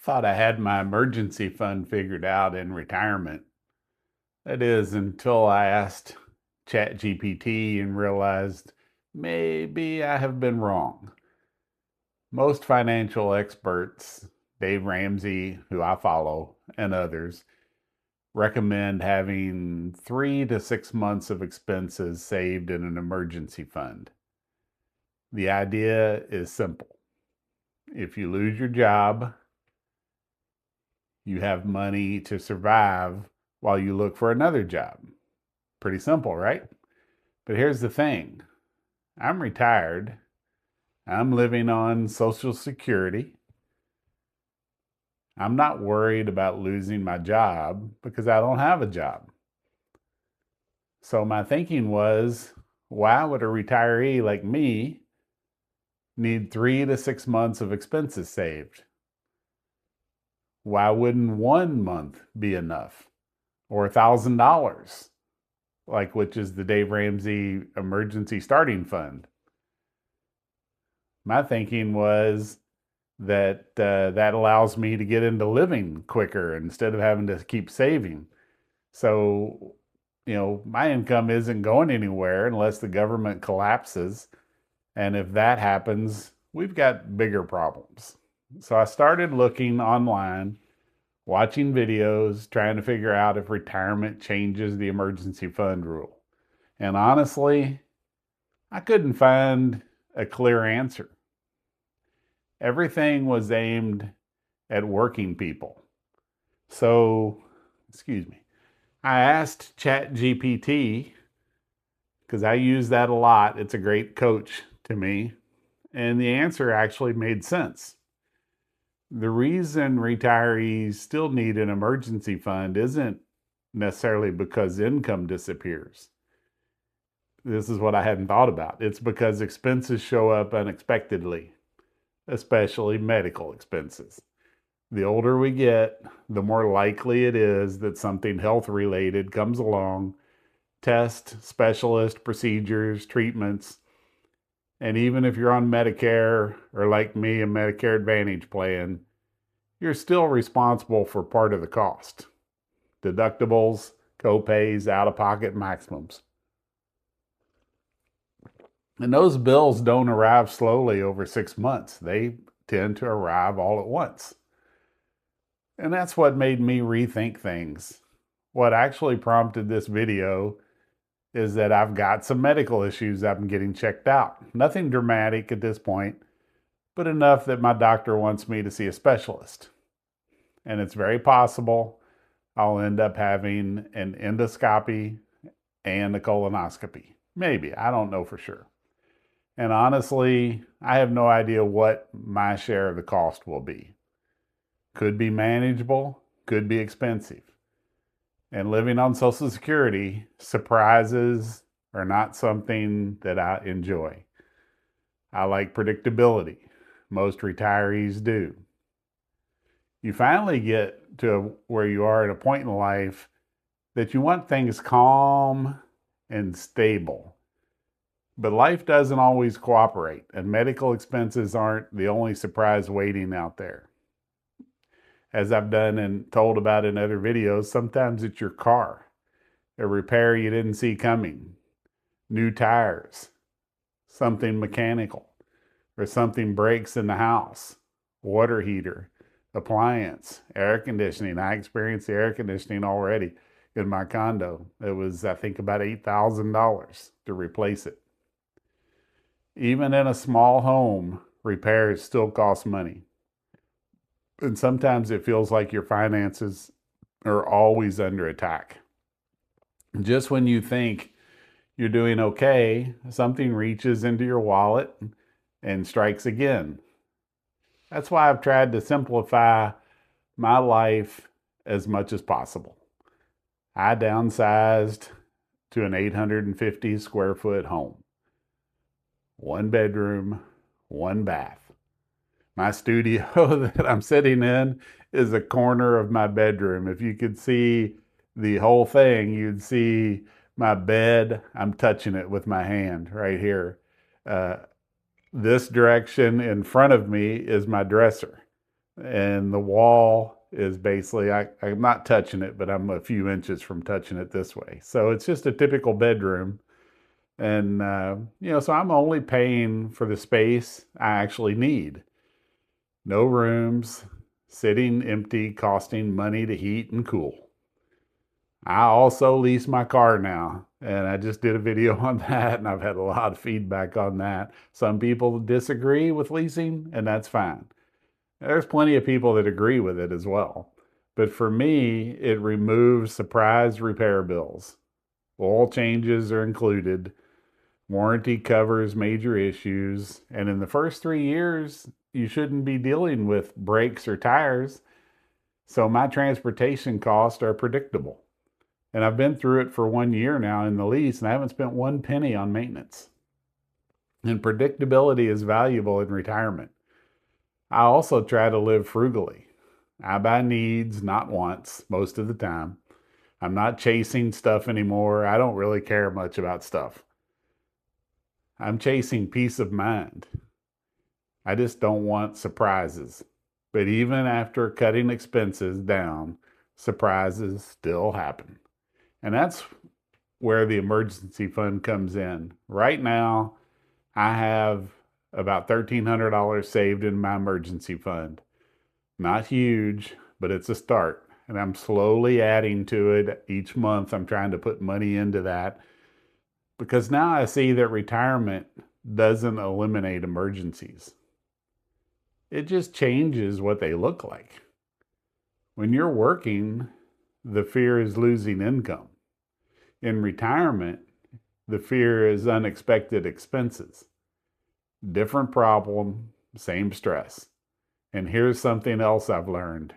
Thought I had my emergency fund figured out in retirement. That is until I asked ChatGPT and realized maybe I have been wrong. Most financial experts, Dave Ramsey, who I follow, and others, recommend having 3 to 6 months of expenses saved in an emergency fund. The idea is simple. If you lose your job, you have money to survive while you look for another job. Pretty simple, right? But here's the thing. I'm retired. I'm living on Social Security. I'm not worried about losing my job because I don't have a job. So my thinking was, why would a retiree like me need 3 to 6 months of expenses saved? Why wouldn't 1 month be enough? Or $1,000, which is the Dave Ramsey Emergency Starting Fund? My thinking was that that allows me to get into living quicker instead of having to keep saving. So, my income isn't going anywhere unless the government collapses. And if that happens, we've got bigger problems. So I started looking online, watching videos, trying to figure out if retirement changes the emergency fund rule. And honestly, I couldn't find a clear answer. Everything was aimed at working people. So, I asked ChatGPT, because I use that a lot. It's a great coach to me. And the answer actually made sense. The reason retirees still need an emergency fund isn't necessarily because income disappears. This is what I hadn't thought about. It's because expenses show up unexpectedly, especially medical expenses. The older we get, the more likely it is that something health related comes along, tests, specialist procedures, treatments. And even if you're on Medicare or like me, a Medicare Advantage plan, you're still responsible for part of the cost. Deductibles, co-pays, out-of-pocket maximums. And those bills don't arrive slowly over 6 months. They tend to arrive all at once. And that's what made me rethink things. What actually prompted this video is that I've got some medical issues I'm getting checked out. Nothing dramatic at this point, but enough that my doctor wants me to see a specialist. And it's very possible I'll end up having an endoscopy and a colonoscopy. Maybe, I don't know for sure. And honestly, I have no idea what my share of the cost will be. Could be manageable, could be expensive. And living on Social Security, surprises are not something that I enjoy. I like predictability. Most retirees do. You finally get to where you are at a point in life that you want things calm and stable. But life doesn't always cooperate, and medical expenses aren't the only surprise waiting out there. As I've done and told about in other videos, sometimes it's your car, a repair you didn't see coming, new tires, something mechanical, or something breaks in the house, water heater, appliance, air conditioning. I experienced the air conditioning already in my condo. It was, I think, about $8,000 to replace it. Even in a small home, repairs still cost money. And sometimes it feels like your finances are always under attack. Just when you think you're doing okay, something reaches into your wallet and strikes again. That's why I've tried to simplify my life as much as possible. I downsized to an 850 square foot home. 1 bedroom, 1 bath. My studio that I'm sitting in is a corner of my bedroom. If you could see the whole thing, you'd see my bed. I'm touching it with my hand right here. This direction in front of me is my dresser. And the wall is basically, I'm not touching it, but I'm a few inches from touching it this way. So it's just a typical bedroom. And, so I'm only paying for the space I actually need. No rooms, sitting empty, costing money to heat and cool. I also lease my car now, and I just did a video on that, and I've had a lot of feedback on that. Some people disagree with leasing, and that's fine. There's plenty of people that agree with it as well. But for me, it removes surprise repair bills. Oil changes are included. Warranty covers major issues. And in the first 3 years, you shouldn't be dealing with brakes or tires. So my transportation costs are predictable. And I've been through it for 1 year now in the lease, and I haven't spent one penny on maintenance. And predictability is valuable in retirement. I also try to live frugally. I buy needs, not wants, most of the time. I'm not chasing stuff anymore. I don't really care much about stuff. I'm chasing peace of mind. I just don't want surprises. But even after cutting expenses down, surprises still happen. And that's where the emergency fund comes in. Right now, I have about $1,300 saved in my emergency fund. Not huge, but it's a start. And I'm slowly adding to it each month. I'm trying to put money into that because now I see that retirement doesn't eliminate emergencies. It just changes what they look like. When you're working, the fear is losing income. In retirement, the fear is unexpected expenses. Different problem, same stress. And here's something else I've learned.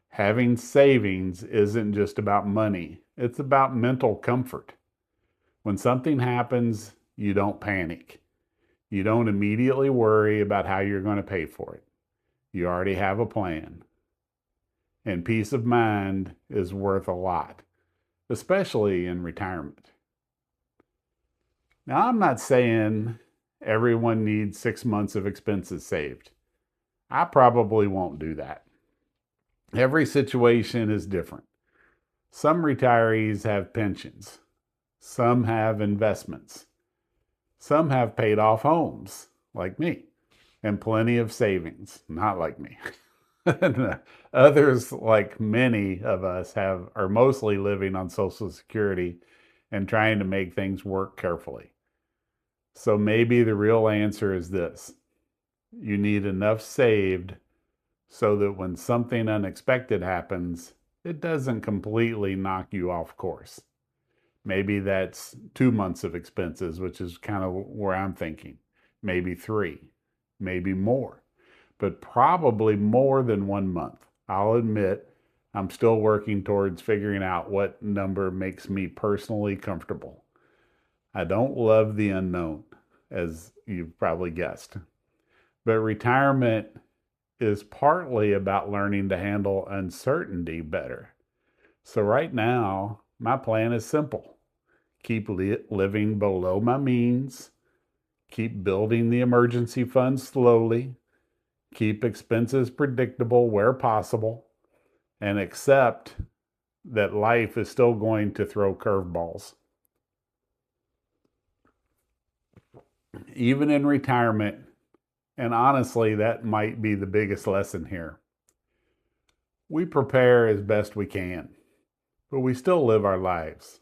Having savings isn't just about money. It's about mental comfort. When something happens, you don't panic. You don't immediately worry about how you're going to pay for it. You already have a plan. And peace of mind is worth a lot, especially in retirement. Now, I'm not saying everyone needs 6 months of expenses saved. I probably won't do that. Every situation is different. Some retirees have pensions. Some have investments. Some have paid off homes, like me, and plenty of savings, not like me. Others, like many of us, are mostly living on Social Security and trying to make things work carefully. So maybe the real answer is this. You need enough saved so that when something unexpected happens, it doesn't completely knock you off course. Maybe that's 2 months of expenses, which is kind of where I'm thinking. Maybe 3, maybe more, but probably more than 1 month. I'll admit I'm still working towards figuring out what number makes me personally comfortable. I don't love the unknown, as you've probably guessed. But retirement is partly about learning to handle uncertainty better. So right now, my plan is simple. Keep living below my means, keep building the emergency fund slowly, keep expenses predictable where possible, and accept that life is still going to throw curveballs. Even in retirement, and honestly, that might be the biggest lesson here. We prepare as best we can, but we still live our lives.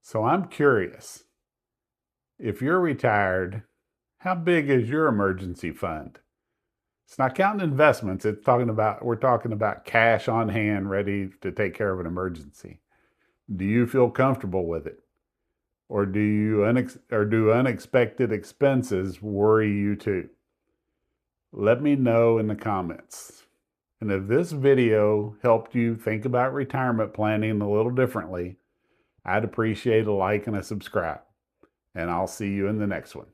So I'm curious, if you're retired, how big is your emergency fund? It's not counting investments. We're talking about cash on hand ready to take care of an emergency. Do you feel comfortable with it? Or do unexpected expenses worry you too? Let me know in the comments. And if this video helped you think about retirement planning a little differently, I'd appreciate a like and a subscribe. And I'll see you in the next one.